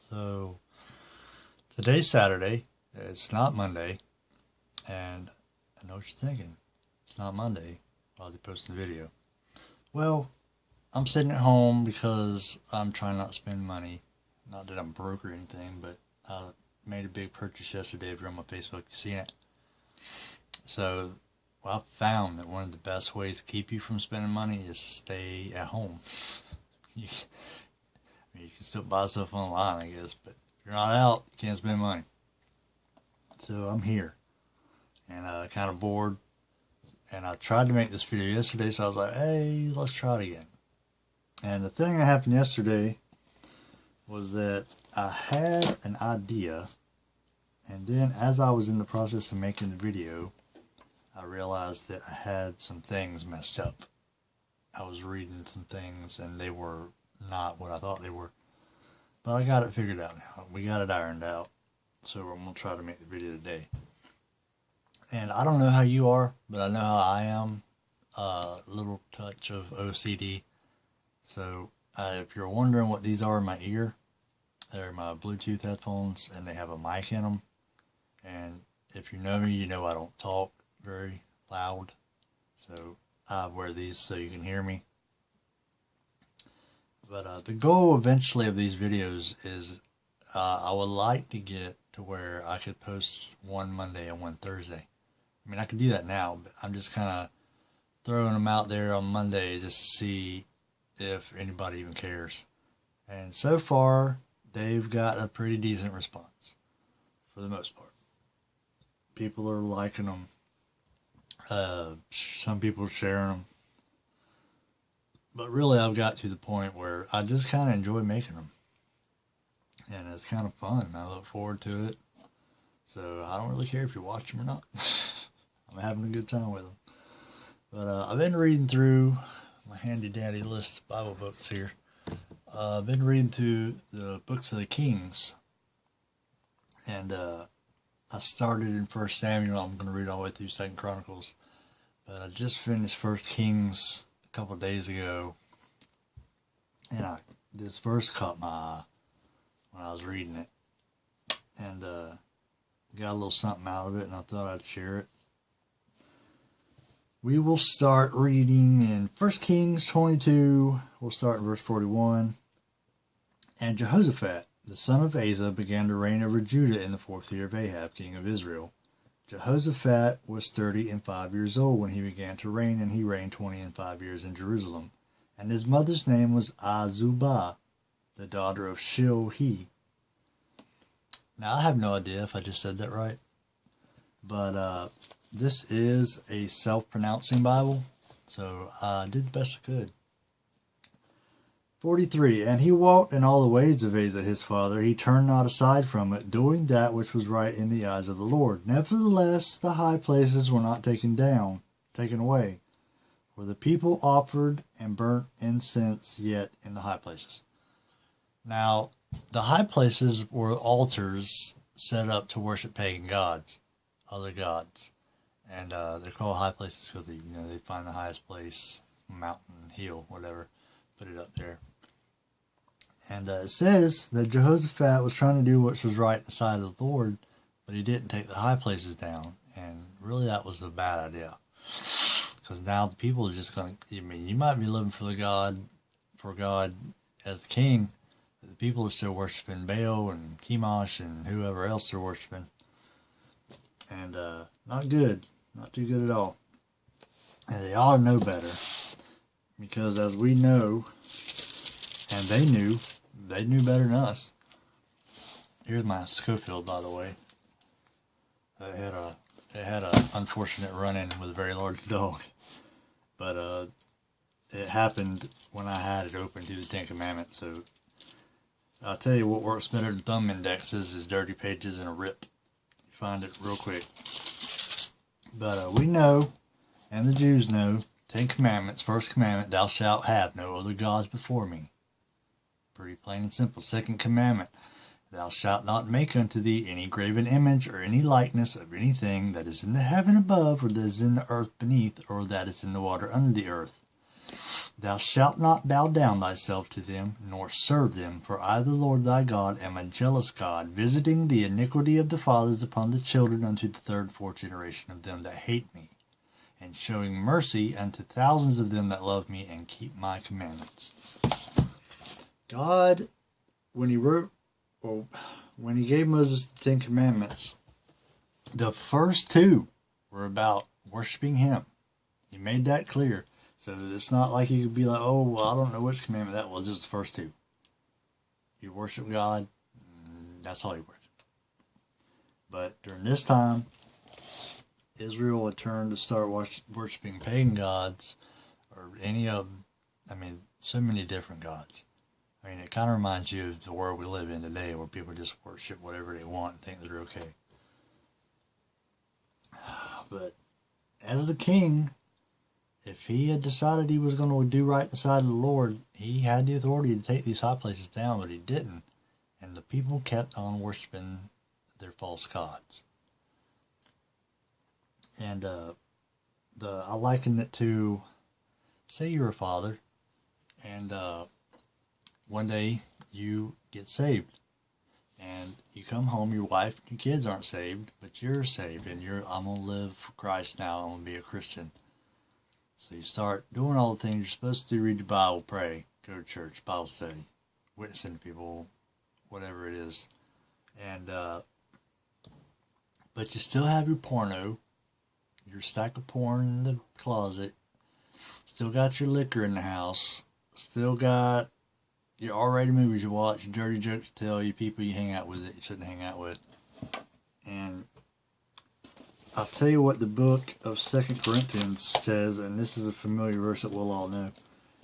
So today's Saturday. It's not Monday, and I know what you're thinking. It's not Monday. Why is he posting the video? Well, I'm sitting at home because I'm trying not to spend money. Not that I'm broke or anything, but I made a big purchase yesterday. If you're on my Facebook, you've seen it. So, I found that one of the best ways to keep you from spending money is to stay at home. You can still buy stuff online, I guess, but if you're not out, you can't spend money. So I'm here, and kind of bored, and I tried to make this video yesterday, so I was like, hey, let's try it again. And the thing that happened yesterday was that I had an idea, and then as I was in the process of making the video, I realized that I had some things messed up. I was reading some things, and they were not what I thought they were. But I got it figured out now. We got it ironed out. So I'm going to try to make the video today. And I don't know how you are, but I know how I am. A little touch of OCD. So if you're wondering what these are in my ear, they're my Bluetooth headphones, and they have a mic in them. And if you know me, you know I don't talk very loud. So I wear these so you can hear me. But the goal eventually of these videos is I would like to get to where I could post one Monday and one Thursday. I mean, I could do that now, but I'm just kind of throwing them out there on Monday just to see if anybody even cares. And so far, they've got a pretty decent response for the most part. People are liking them. Some people are sharing them. But really, I've got to the point where I just kind of enjoy making them. And it's kind of fun. I look forward to it. So I don't really care if you watch them or not. I'm having a good time with them. But I've been reading through my handy dandy list of Bible books here. I've been reading through the books of the Kings. And I started in 1 Samuel. I'm going to read all the way through 2 Chronicles. But I just finished 1 Kings a couple of days ago. And this verse caught my eye when I was reading it. And got a little something out of it, and I thought I'd share it. We will start reading in 1 Kings 22. We'll start in verse 41. And Jehoshaphat, the son of Asa, began to reign over Judah in the 4th year of Ahab, king of Israel. Jehoshaphat was 35 years old when he began to reign, and he reigned 25 years in Jerusalem. And his mother's name was Azubah, the daughter of Shilhi. Now, I have no idea if I just said that right, but this is a self-pronouncing Bible, so I did the best I could. 43, and he walked in all the ways of Asa his father. He turned not aside from it, doing that which was right in the eyes of the Lord. Nevertheless, the high places were not taken away. For the people offered and burnt incense yet in the high places. Now, the high places were altars set up to worship pagan gods, other gods. And they're called high places because they find the highest place, mountain, hill, whatever, put it up there. And it says that Jehoshaphat was trying to do what was right in the sight of the Lord, but he didn't take the high places down. And really that was a bad idea. Because now the people are just going to, you might be living for God as the king, but the people are still worshiping Baal and Chemosh and whoever else they're worshiping. And not good. Not too good at all. And they all know better. Because as we know, and they knew better than us. Here's my Schofield, by the way. It had a unfortunate run-in with a very large dog. But it happened when I had it open to the 10 Commandments. So I'll tell you what works better than thumb indexes is dirty pages and a rip. You find it real quick. But we know, and the Jews know, 10 Commandments. First commandment, thou shalt have no other gods before me. Pretty plain and simple. Second commandment, thou shalt not make unto thee any graven image or any likeness of anything that is in the heaven above, or that is in the earth beneath, or that is in the water under the earth. Thou shalt not bow down thyself to them, nor serve them, for I the Lord thy God am a jealous God, visiting the iniquity of the fathers upon the children unto the third and fourth generation of them that hate me, and showing mercy unto thousands of them that love me and keep my commandments. God, when he gave Moses the Ten Commandments, the first two were about worshiping him. He made that clear. So it's not like you could be like, oh, well, I don't know which commandment that was. It was the first two. You worship God, that's all you worship. But during this time, Israel had turned to start worshiping pagan gods, or any of them. I mean, so many different gods. I mean, it kind of reminds you of the world we live in today, where people just worship whatever they want and think they're okay. But as the king, if he had decided he was going to do right in the sight of the Lord, he had the authority to take these high places down, but he didn't. And the people kept on worshiping their false gods. And I liken it to, say you're a father, and one day you get saved. And you come home, your wife and your kids aren't saved, but you're saved, and I'm going to live for Christ now, I'm going to be a Christian. So you start doing all the things you're supposed to do: read your Bible, pray, go to church, Bible study, witnessing to people, whatever it is. And but you still have your porno, your stack of porn in the closet, still got your liquor in the house, still got your R-rated movies you watch, your dirty jokes to tell, you people you hang out with that you shouldn't hang out with. And I'll tell you what the book of 2 Corinthians says, and this is a familiar verse that we'll all know.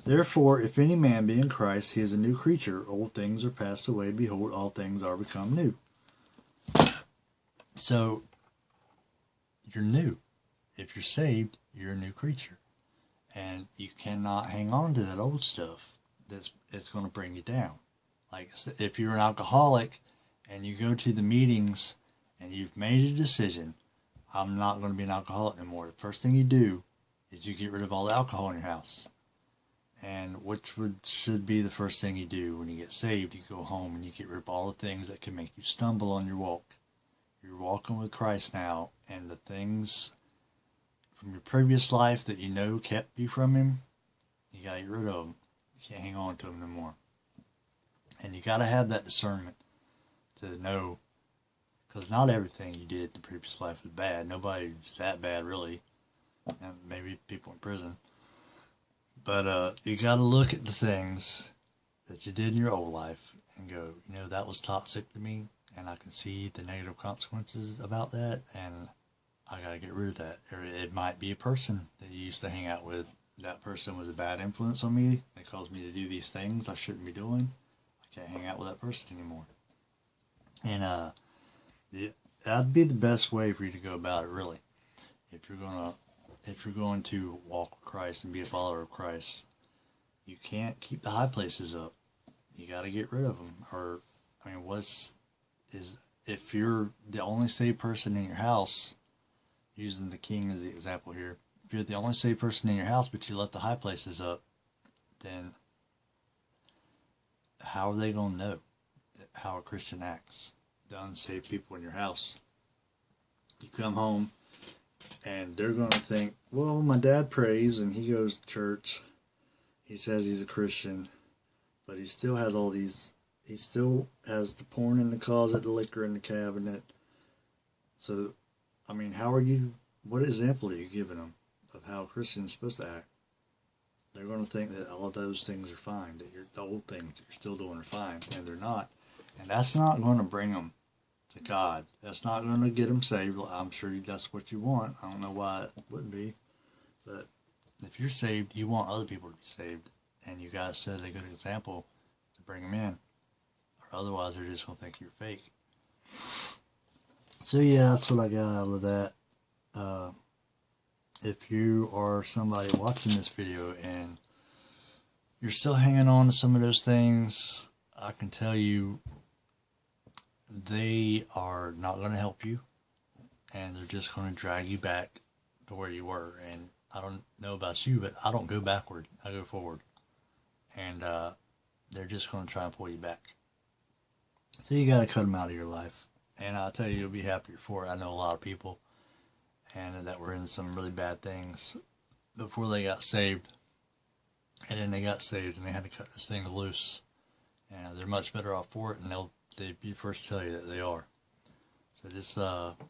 Therefore, if any man be in Christ, he is a new creature. Old things are passed away. Behold, all things are become new. So, you're new. If you're saved, you're a new creature. And you cannot hang on to that old stuff it's going to bring you down. Like, if you're an alcoholic and you go to the meetings and you've made a decision, I'm not going to be an alcoholic anymore. The first thing you do is you get rid of all the alcohol in your house. And should be the first thing you do when you get saved. You go home and you get rid of all the things that can make you stumble on your walk. You're walking with Christ now, and the things from your previous life that you know kept you from him, you got to get rid of them. You can't hang on to them no more. And you got to have that discernment to know, because not everything you did in the previous life was bad. Nobody's that bad, really. And maybe people in prison. But you got to look at the things that you did in your old life and go, that was toxic to me, and I can see the negative consequences about that, and I got to get rid of that. Or it might be a person that you used to hang out with. That person was a bad influence on me. They caused me to do these things I shouldn't be doing. I can't hang out with that person anymore. And that'd be the best way for you to go about it, really. If you're going to walk with Christ and be a follower of Christ, you can't keep the high places up. You got to get rid of them. Or, if you're the only saved person in your house, using the king as the example here, if you're the only saved person in your house, but you let the high places up, then how are they going to know how a Christian acts? The unsaved people in your house. You come home, and they're going to think, well, my dad prays, and he goes to church. He says he's a Christian, but he still has he still has the porn in the closet, the liquor in the cabinet. So, what example are you giving them of how a Christian is supposed to act? They're going to think that all of those things are fine, that the old things that you're still doing are fine, and they're not. And that's not going to bring them to God. That's not going to get them saved. I'm sure that's what you want. I don't know why it wouldn't be. But if you're saved, you want other people to be saved. And you got to set a good example to bring them in. Or otherwise, they're just going to think you're fake. So yeah, that's what I got out of that. If you are somebody watching this video and you're still hanging on to some of those things, I can tell you they are not going to help you, and they're just going to drag you back to where you were. And I don't know about you, but I don't go backward. I go forward. And they're just going to try and pull you back. So you got to cut them out of your life. And I'll tell you, you'll be happier for it. I know a lot of people and that were in some really bad things before they got saved. And then they got saved and they had to cut those things loose. And they're much better off for it, and they'd be the first to tell you that they are. So just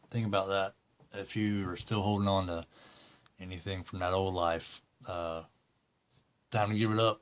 think about that. If you are still holding on to anything from that old life, time to give it up.